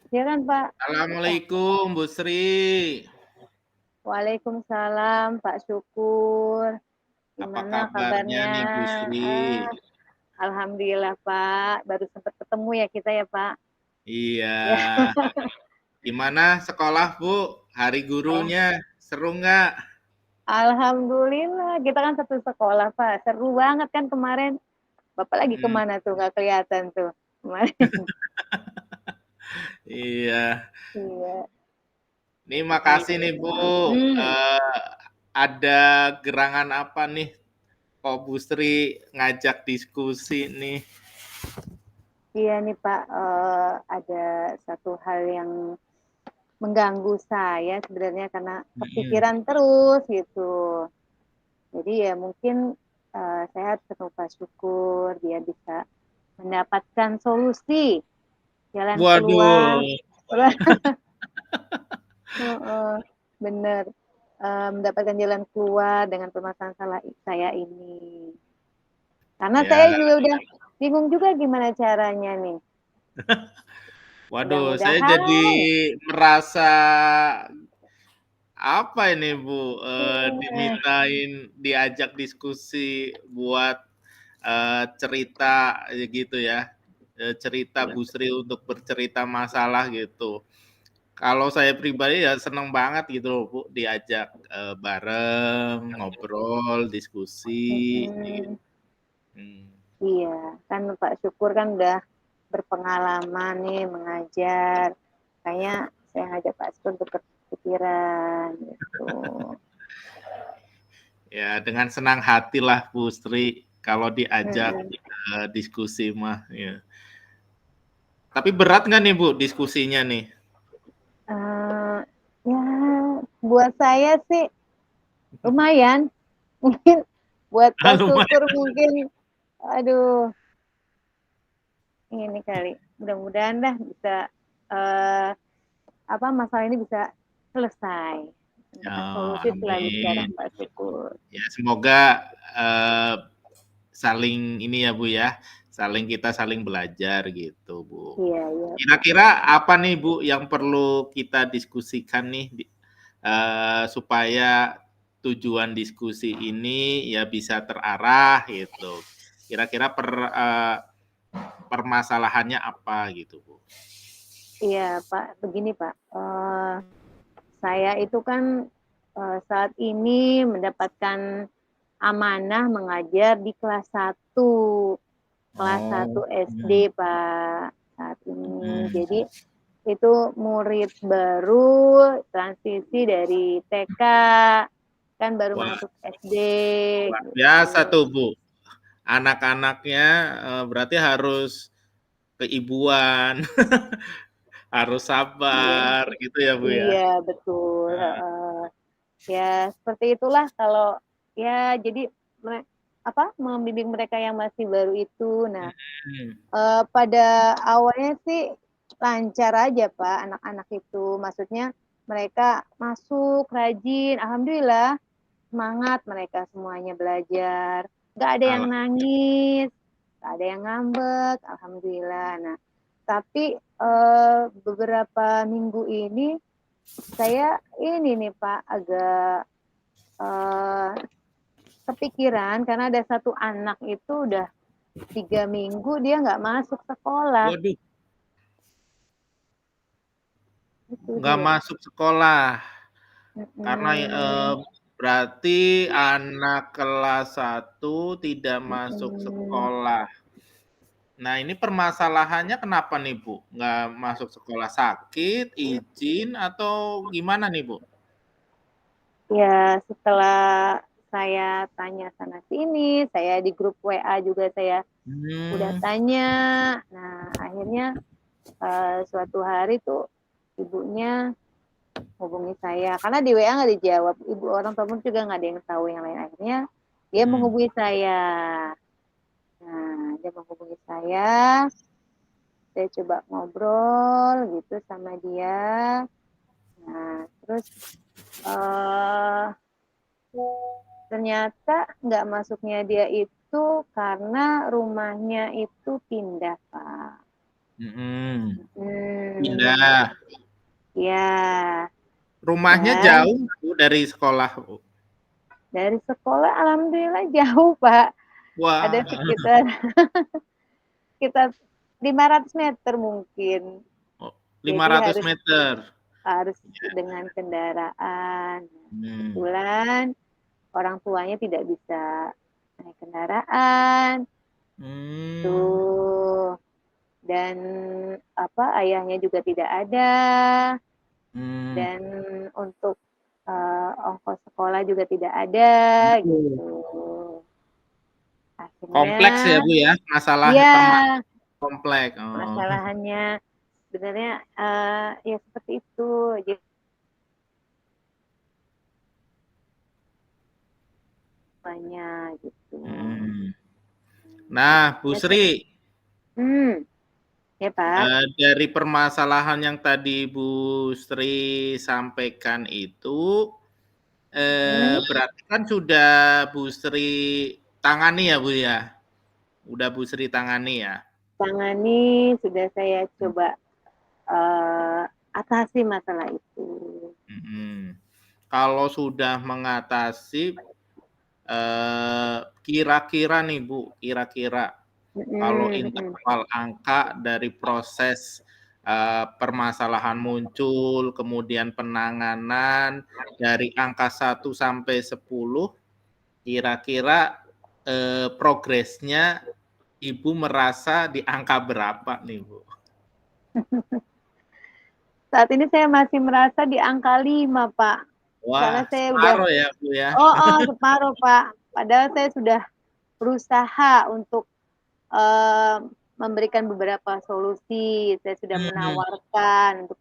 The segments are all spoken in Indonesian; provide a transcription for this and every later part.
Silakan, Pak. Assalamualaikum Bu Sri. Waalaikumsalam, Pak Syukur. Apa Gimana kabarnya kabarnya? nih Bu Sri? Ah, alhamdulillah, Pak. Baru sempat ketemu ya kita ya, Pak. Iya. Ya, Gimana sekolah Bu? Hari al- gurunya seru nggak? alhamdulillah. Kita kan satu sekolah, Pak. Seru banget kan kemarin. Bapak lagi Hmm, kemana tuh? Nggak kelihatan tuh kemarin. iya. Iya, Nih baik. makasih nih Bu. Hmm, Eh, ada gerangan apa nih? Kok Bu Sri ngajak diskusi nih? iya nih, Pak. Ada satu hal yang mengganggu saya sebenarnya karena Hmm. kepikiran terus gitu. Jadi ya mungkin saya harus ketemu Pak Syukur, dia bisa mendapatkan solusi, jalan keluar. Waduh. Heeh, bener. Mendapatkan jalan keluar dengan permasalahan saya ini. Karena Ya, saya juga udah bingung juga gimana caranya nih. waduh, saya jadi Mudah-mudahan. merasa apa ini Bu, eh, dimintain diajak diskusi buat, cerita gitu ya, cerita Bu Sri untuk bercerita masalah gitu. Kalau saya pribadi ya seneng banget gitu loh Bu, diajak, bareng, ngobrol, diskusi, gitu. mm, Mmm, iya, kan Pak Syukur kan udah berpengalaman nih mengajar. Kayaknya saya ngajak Pak Syukur untuk berpikiran gitu. ya dengan senang hatilah Bu Sri kalau diajak, Mm-mm. diskusi mah, ya. Tapi berat nggak nih Bu diskusinya nih? Eh, ya, buat saya sih lumayan. Mungkin buat Ah, Pak Syukur lumayan. mungkin, aduh, ini kali. Mudah-mudahan dah bisa eh, apa masalah ini bisa selesai. Kan Oh, solusi selalu di amin. Pak Syukur. Ya semoga, saling ini ya Bu ya, kita saling belajar gitu Bu. Iya, iya, Pak. Kira-kira apa nih Bu yang perlu kita diskusikan nih supaya tujuan diskusi ini ya bisa terarah gitu. Kira-kira permasalahannya apa gitu Bu? Iya, Pak. Begini, Pak. Saya itu kan saat ini mendapatkan amanah mengajar di kelas Oh, satu SD, Pak, saat ini. mhm. Jadi itu murid baru transisi dari TK, kan baru Wah, masuk SD luar biasa gitu. tuh Bu. Anak-anaknya, berarti harus keibuan, harus Iya, sabar gitu ya, Bu, ya? iya betul. Heeh, Heeh. Ya seperti itulah kalau ya jadi mere- apa membimbing mereka yang masih baru itu. Nah, mhm. pada awalnya sih lancar aja Pak anak-anak itu. Maksudnya mereka masuk rajin, alhamdulillah semangat mereka semuanya belajar. Nggak ada yang nangis, nggak ada yang ngambek, alhamdulillah. Nah, tapi beberapa minggu ini saya ini nih Pak agak eh, kepikiran karena ada satu anak itu udah 3 minggu dia nggak masuk sekolah. Waduh, Itu nggak dia. masuk sekolah karena, Mm-mm. berarti anak kelas 1 tidak masuk Mm-mm. sekolah. Nah, ini permasalahannya kenapa nih, Bu? Nggak masuk sekolah, sakit, izin, atau gimana nih, Bu? Ya setelah saya tanya sana sini, saya di grup WA juga saya udah Mmm, tanya. Nah akhirnya suatu hari tuh ibunya hubungi saya karena di WA nggak dijawab, ibu orang tua pun juga nggak ada yang tahu yang lain. Akhirnya dia mhm. menghubungi saya. Nah dia menghubungi saya coba ngobrol gitu sama dia. Nah terus uh, ternyata nggak masuknya dia itu karena rumahnya itu pindah Pak. Mhm. pindah. Ya. Rumahnya Dan jauh Bu dari sekolah, Bu? dari sekolah alhamdulillah jauh, Pak. Ada Wah. sekitar sekitar 500 meter mungkin. Oh, Jadi 500 meter. harus Ya. dengan kendaraan. Hmm. Kebetulan orang tuanya tidak bisa naik kendaraan. Tuh. Dan ayahnya juga tidak ada. Dan untuk ongkos sekolah juga tidak ada gitu. Akhirnya, kompleks ya Bu ya, masalah kompleks. Masalahannya sebenarnya ya seperti itu. Jadi banyak gitu. Nah, Bu Sri. Ya Pak. Dari permasalahan yang tadi Bu Sri sampaikan itu, berarti kan sudah Bu Sri tangani ya Bu ya? Udah Bu Sri tangani ya? Tangani, sudah saya coba atasi masalah itu. Kalau sudah mengatasi, kira-kira nih Bu, kalau interval angka dari proses permasalahan muncul, kemudian penanganan dari angka 1 sampai 10, kira-kira progresnya Ibu merasa di angka berapa nih Bu? Saat ini saya masih merasa di angka 5 Pak. Wah, karena saya separuh ya Bu ya? Separuh Pak. Padahal saya sudah berusaha untuk memberikan beberapa solusi. Saya sudah menawarkan untuk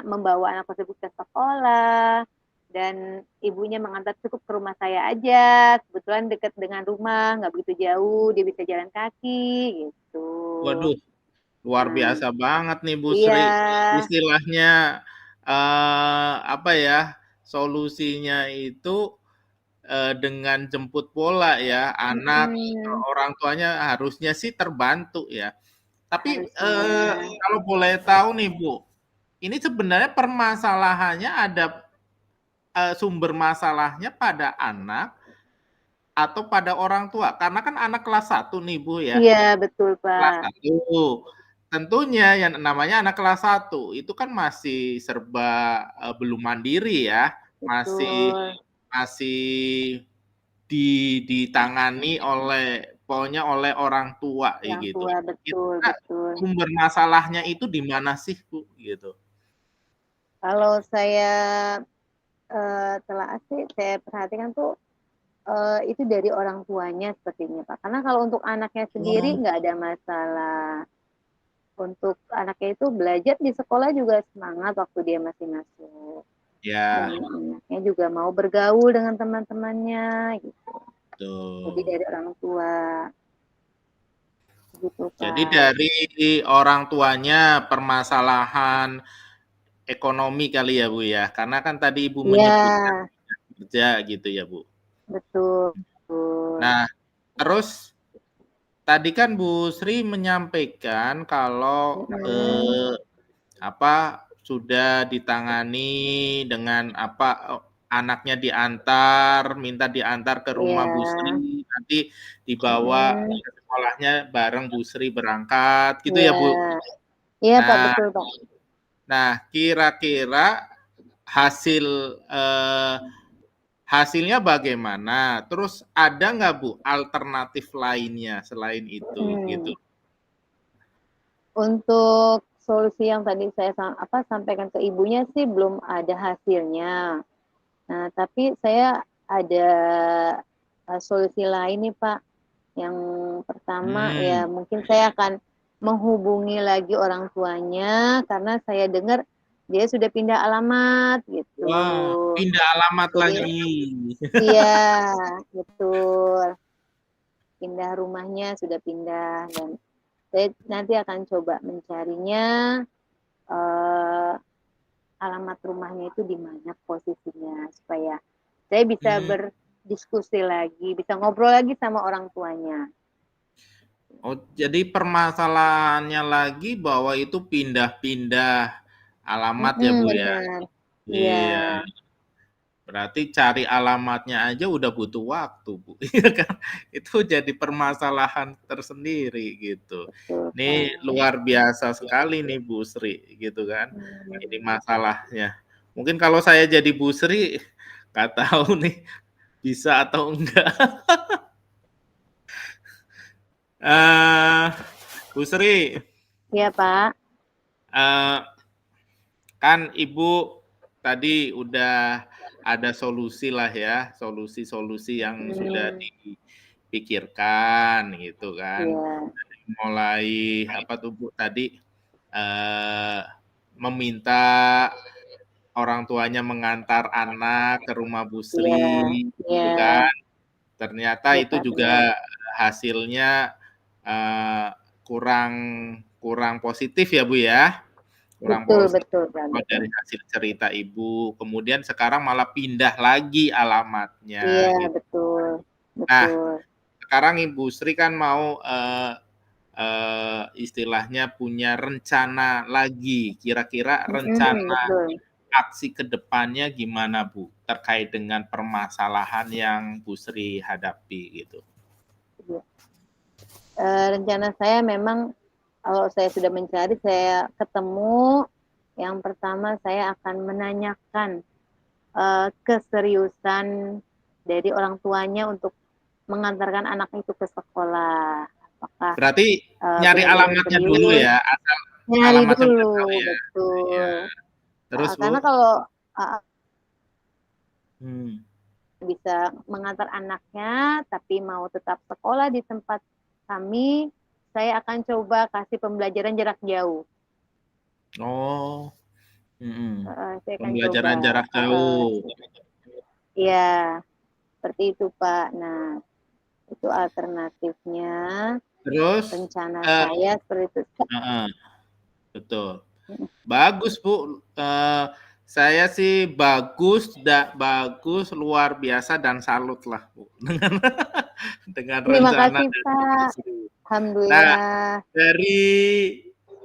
membawa anak tersebut ke sekolah, dan ibunya mengantar cukup ke rumah saya aja. Kebetulan dekat dengan rumah, nggak begitu jauh, dia bisa jalan kaki gitu. Waduh, luar biasa banget nih Bu Iya. Sri. Istilahnya solusinya itu dengan jemput bola ya, anak orang tuanya harusnya sih terbantu ya. Tapi kalau boleh tahu nih Bu, ini sebenarnya permasalahannya ada sumber masalahnya pada anak atau pada orang tua? Karena kan anak kelas 1 nih Bu ya. Iya, betul Kelas Pak. 1. Tentunya yang namanya anak kelas 1 itu kan masih serba belum mandiri ya, masih ditangani oleh orang tua gitu. Kira-kira sumber masalahnya itu di mana sih Bu gitu? Kalau saya telaah sih, saya perhatikan tuh itu dari orang tuanya sepertinya Pak. Karena kalau untuk anaknya sendiri nggak ada masalah. Untuk anaknya itu belajar di sekolah juga semangat waktu dia masih masuk. Ya. Dan anaknya juga mau bergaul dengan teman-temannya gitu. Jadi dari orang tua. Gitu, Pak. Jadi dari orang tuanya permasalahan ekonomi kali ya Bu ya? Karena kan tadi Ibu menyebutkan kerja gitu ya Bu? Betul. Nah, terus tadi kan Bu Sri menyampaikan kalau sudah ditangani dengan anaknya minta diantar ke rumah Bu Sri, nanti dibawa ke sekolahnya bareng Bu Sri berangkat, gitu ya Bu? Iya Pak, betul Pak. Nah, kira-kira hasilnya bagaimana? Terus ada nggak Bu alternatif lainnya selain itu gitu? Untuk solusi yang tadi saya sampaikan ke ibunya sih belum ada hasilnya. Nah, tapi saya ada solusi lain nih Pak. Yang pertama ya mungkin saya akan menghubungi lagi orang tuanya, karena saya dengar dia sudah pindah alamat gitu. Wah, pindah alamat lagi. Iya, betul. Pindah rumahnya, sudah pindah, dan saya nanti akan coba mencarinya alamat rumahnya itu di mana posisinya, supaya saya bisa berdiskusi lagi, bisa ngobrol lagi sama orang tuanya. Oh, jadi permasalahannya lagi bahwa itu pindah-pindah alamat ya, Bu, ya? Benar. Iya. Iya, berarti cari alamatnya aja udah butuh waktu, Bu, iya kan? Itu jadi permasalahan tersendiri gitu. Betul, Ini Pak. luar biasa sekali nih Bu Sri gitu kan, ini Hmm. masalahnya. Mungkin kalau saya jadi Bu Sri, nggak tahu nih bisa atau enggak. Bu Sri, Iya, Pak. eee, kan Ibu tadi udah ada solusi lah ya, solusi-solusi yang sudah Hmm. dipikirkan gitu kan. Iya. Dari mulai apa tuh Bu tadi, eee, meminta orang tuanya mengantar anak ke rumah Bu Iya. Sri Iya. gitu kan. Ternyata Iya, itu Pak, benar. juga hasilnya, eee, kurang kurang positif ya, Bu, ya? Kurang Betul, positif betul, Pak, kalau betul. dari hasil cerita Ibu, kemudian sekarang malah pindah lagi alamatnya Iya, gitu. betul. Nah, Betul. sekarang Ibu Sri kan mau, istilahnya punya rencana lagi, kira-kira rencana Betul. aksi ke depannya gimana, Bu? Terkait dengan permasalahan yang Bu Sri hadapi gitu. Iya. Rencana saya memang kalau saya sudah mencari, saya ketemu, yang pertama saya akan menanyakan, keseriusan dari orang tuanya untuk mengantarkan anak itu ke sekolah. Apakah, Berarti nyari benar-benar alamatnya dulu serius? ya, asal Nyari alamatnya udah tahu dulu, ya? Iya. betul. Terus, Bu? Karena kalau, heeh, Hmm. bisa mengantar anaknya, tapi mau tetap sekolah di tempat kami, saya akan coba kasih pembelajaran jarak jauh. Oh, mhm. Saya akan coba, Pembelajaran jarak jauh. iya, seperti itu, Pak. Nah, itu alternatifnya, Terus, rencana eee saya seperti itu. heeh, betul. Mhm. Bagus, Bu, saya sih bagus, luar biasa dan salut lah, Bu, dengan Terima rencana kasih, dari Bu Pak. Sri. Nah, Alhamdulillah.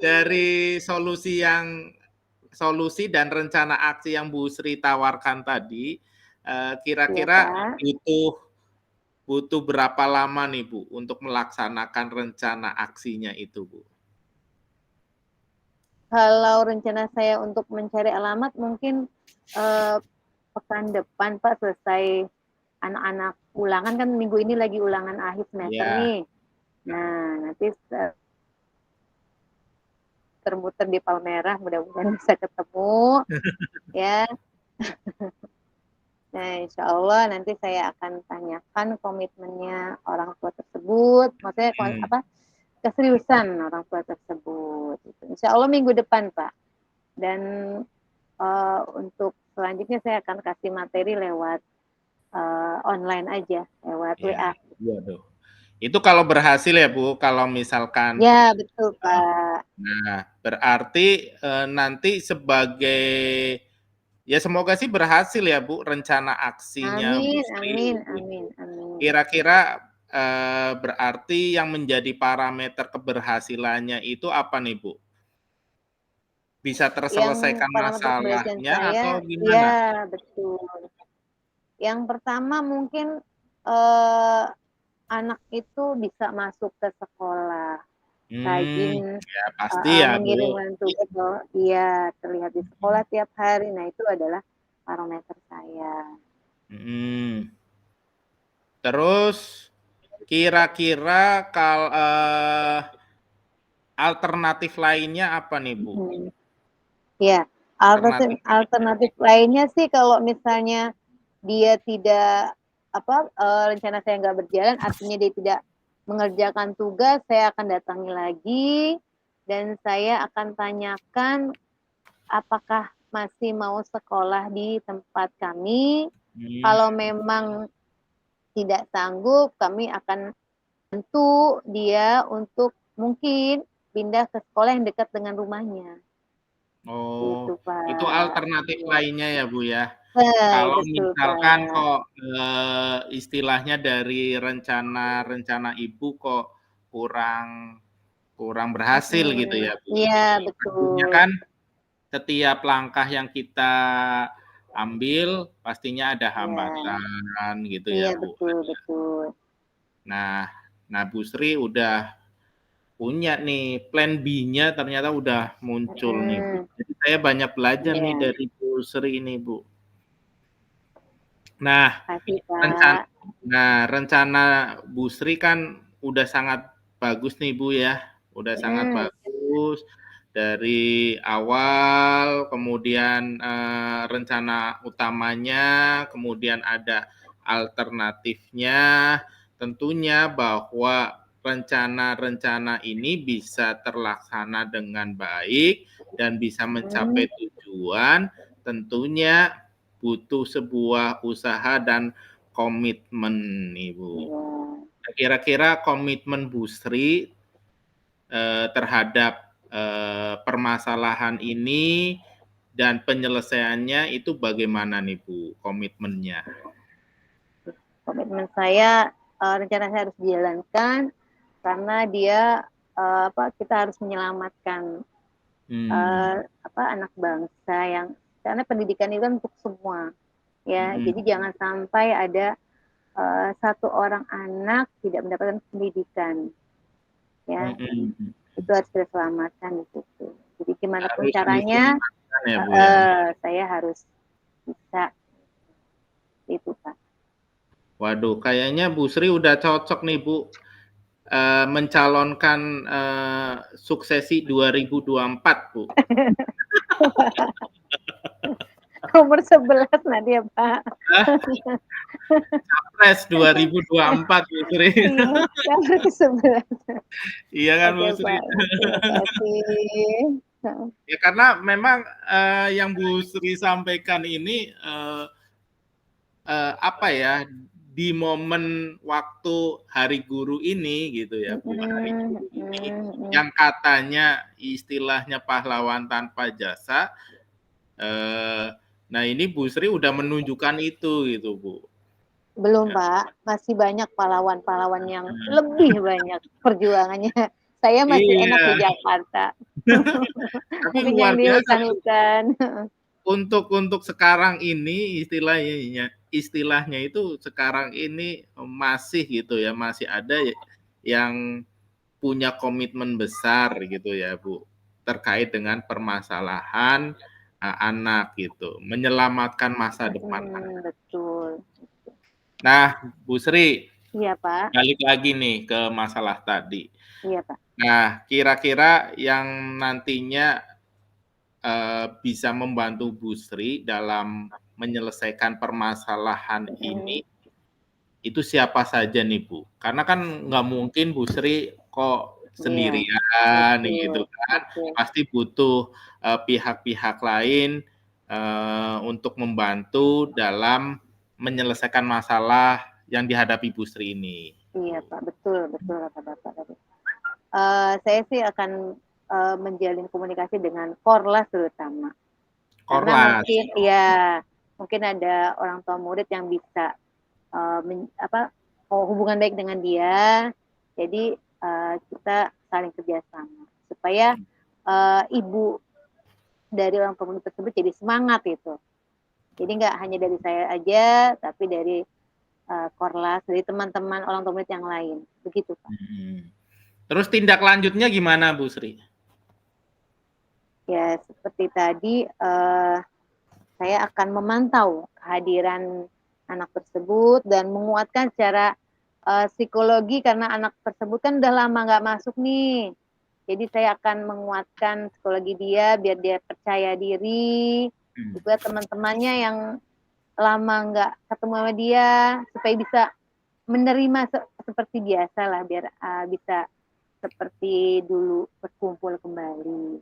dari solusi dan rencana aksi yang Bu Sri tawarkan tadi, Iya, kira-kira Pak. butuh butuh berapa lama nih, Bu, untuk melaksanakan rencana aksinya itu, Bu? Kalau rencana saya untuk mencari alamat mungkin, eee, pekan depan, Pak, selesai anak-anak ulangan, kan minggu ini lagi ulangan akhir semester Iya. nih. Nah, nanti muter-muter di Palmerah, mudah-mudahan bisa ketemu, ya. Nah, insya Allah nanti saya akan tanyakan komitmennya orang tua tersebut, maksudnya Mhm. apa, keseriusan orang tua tersebut, gitu. Insya Allah minggu depan, Pak. Dan, untuk selanjutnya saya akan kasih materi lewat, online aja, lewat Iya, WA. waduh. Itu kalau berhasil ya, Bu, kalau misalkan Ya, betul, Pak. nah, berarti, nanti sebagai ya semoga sih berhasil ya, Bu, rencana aksinya Bu Amin, Sri amin, gitu. amin, amin. Kira-kira, berarti yang menjadi parameter keberhasilannya itu apa nih, Bu? Bisa Yang terselesaikan parameter keberhasilan masalahnya saya, atau gimana? ya, betul. Yang pertama mungkin, eee, anak itu bisa masuk ke sekolah, rajin, Ya pasti ya, Bu. mengirimkan tugas, iya, terlihat di sekolah tiap hari. Nah, itu adalah parameter saya. Mhm. Terus kira-kira alternatif lainnya apa nih, Bu? Mhm. Iya, Alternatif lainnya. alternatif lainnya sih kalau misalnya dia tidak, apa, rencana saya nggak berjalan, artinya dia tidak mengerjakan tugas, saya akan datangi lagi dan saya akan tanyakan apakah masih mau sekolah di tempat kami. Mmm, Kalau memang tidak sanggup, kami akan bantu dia untuk mungkin pindah ke sekolah yang dekat dengan rumahnya, gitu, oh, itu Pak. alternatif Iya. lainnya ya, Bu, ya? Kalau Betul, misalkan Pak. kok, istilahnya dari rencana Ibu kok kurang berhasil gitu ya, Bu. Iya, Tentunya betul. kan setiap langkah yang kita ambil pastinya ada Iya. hambatan gitu Iya, ya, Bu. betul. Nah, Bu Sri udah punya nih plan B-nya ternyata udah muncul nih, Bu. Jadi saya banyak belajar nih Iya. dari Bu Sri ini, Bu. Nah, Makasih, Pak. rencana Bu Sri kan udah sangat bagus nih, Bu, ya. Udah sangat bagus dari awal, kemudian rencana utamanya, kemudian ada alternatifnya. Tentunya bahwa rencana-rencana ini bisa terlaksana dengan baik dan bisa mencapai tujuan, tentunya butuh sebuah usaha dan komitmen nih, Bu. Iya. Kira-kira komitmen Bu Sri terhadap permasalahan ini dan penyelesaiannya itu bagaimana nih, Bu, komitmennya? Komitmen saya, rencana saya harus dijalankan karena dia kita harus menyelamatkan anak bangsa yang karena pendidikan itu kan untuk semua ya. Jadi jangan sampai ada satu orang anak tidak mendapatkan pendidikan ya. Itu harus kita selamatkan di situ. Jadi gimana pun caranya ya, Bu, ya? saya harus bisa itu, Pak. Waduh, kayaknya Bu Sri udah cocok nih, Bu, mencalonkan suksesi 2024, Bu. Nomor 11 nanti ya, Pak. Capres 2024, Bu Sri. Iya, nomor ke-11. Iya kan, Bu Oke, Sri? Pak. Terima kasih. Ya karena memang yang Bu Sri sampaikan ini apa ya, di momen waktu Hari Guru ini gitu ya, Bu. Hari Guru ini yang katanya istilahnya pahlawan tanpa jasa. Nah ini Bu Sri udah menunjukkan itu gitu, Bu. Belum, Pak. Masih banyak pahlawan-pahlawan yang lebih banyak perjuangannya. Saya masih enak di Iya. Jakarta. Tapi Mungkin yang luar di biasa, Bu. hutan-hutan. Untuk sekarang ini istilahnya itu sekarang ini masih gitu ya, masih ada yang punya komitmen besar gitu ya, Bu, terkait dengan permasalahan anak gitu, menyelamatkan masa depan anak. Betul. Nah, Bu Sri, Iya, Pak. balik lagi nih ke masalah tadi. Iya, Pak. Nah, kira-kira yang nantinya bisa membantu Bu Sri dalam menyelesaikan permasalahan ini, itu siapa saja nih, Bu? Karena kan nggak mungkin Bu Sri kok sendirian gitu kan, pasti butuh pihak-pihak lain untuk membantu dalam menyelesaikan masalah yang dihadapi Bu Sri ini. Iya, Pak. Betul kata Bapak tadi. Saya sih akan menjalin komunikasi dengan Korlas terutama. Karena mungkin ada orang tua murid yang bisa hubungan baik dengan dia. Jadi kita saling kerjasama supaya ibu dari orang tua murid tersebut jadi semangat itu. Jadi nggak hanya dari saya aja, tapi dari Korlas, dari teman-teman orang tua murid yang lain. Begitu, Pak. Terus tindak lanjutnya gimana, Bu Sri? Ya, seperti tadi, saya akan memantau kehadiran anak tersebut dan menguatkan secara psikologi karena anak tersebut kan udah lama nggak masuk nih. Jadi saya akan menguatkan psikologi dia biar dia percaya diri, juga teman-temannya yang lama nggak ketemu sama dia supaya bisa menerima seperti biasa lah biar bisa seperti dulu berkumpul kembali.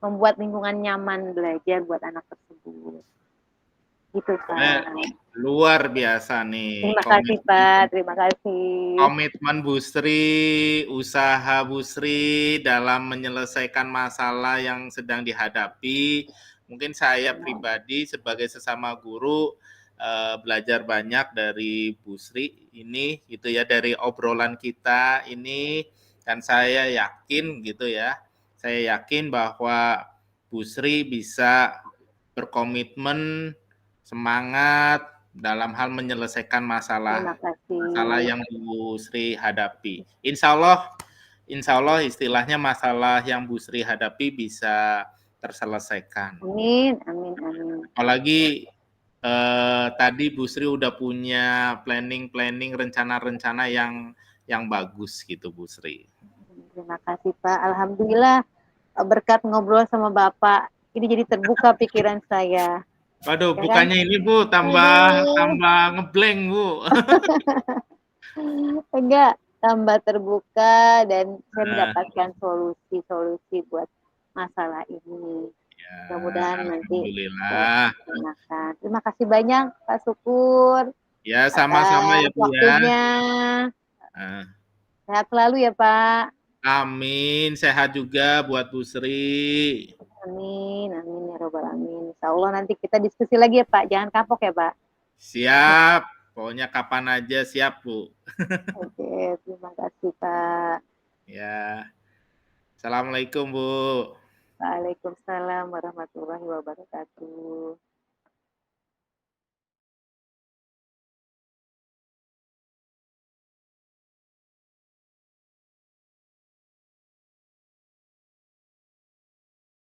Membuat lingkungan nyaman belajar buat anak tersebut. Gitu, Pak. Luar biasa nih. Terima kasih, Pak. Terima kasih. Komitmen Bu Sri, usaha Bu Sri dalam menyelesaikan masalah yang sedang dihadapi. Mungkin saya pribadi sebagai sesama guru belajar banyak dari Bu Sri ini gitu ya, dari obrolan kita ini Dan saya yakin gitu ya, saya yakin bahwa Bu Sri bisa berkomitmen, semangat dalam hal menyelesaikan Terima masalah kasih. yang Bu Sri hadapi. Insya Allah istilahnya masalah yang Bu Sri hadapi bisa terselesaikan. Amin, amin, amin. Apalagi tadi Bu Sri udah punya planning, rencana-rencana yang bagus gitu Bu Sri. Terima kasih Pak. Alhamdulillah berkat ngobrol sama Bapak, ini jadi terbuka pikiran saya. Waduh, Ya kan? bukannya ini Bu tambah Aduh. ngeblank Bu. Enggak, tambah terbuka dan saya Nah, mendapatkan solusi-solusi buat masalah ini. ya, Mudah-mudahan nanti saya alhamdulillah. laksanakan. Terima kasih banyak Pak Syukur Ya, sama-sama atas ya Bu ya. waktunya. Nah, Sehat selalu ya Pak. amin, sehat juga buat Bu Sri. Amin, amin ya robbal alamin. Insya Allah nanti kita diskusi lagi ya Pak. Jangan kapok ya Pak. Siap, pokoknya kapan aja siap Bu. Oke, terima kasih Pak. Ya, assalamualaikum Bu. Waalaikumsalam warahmatullahi wabarakatuh.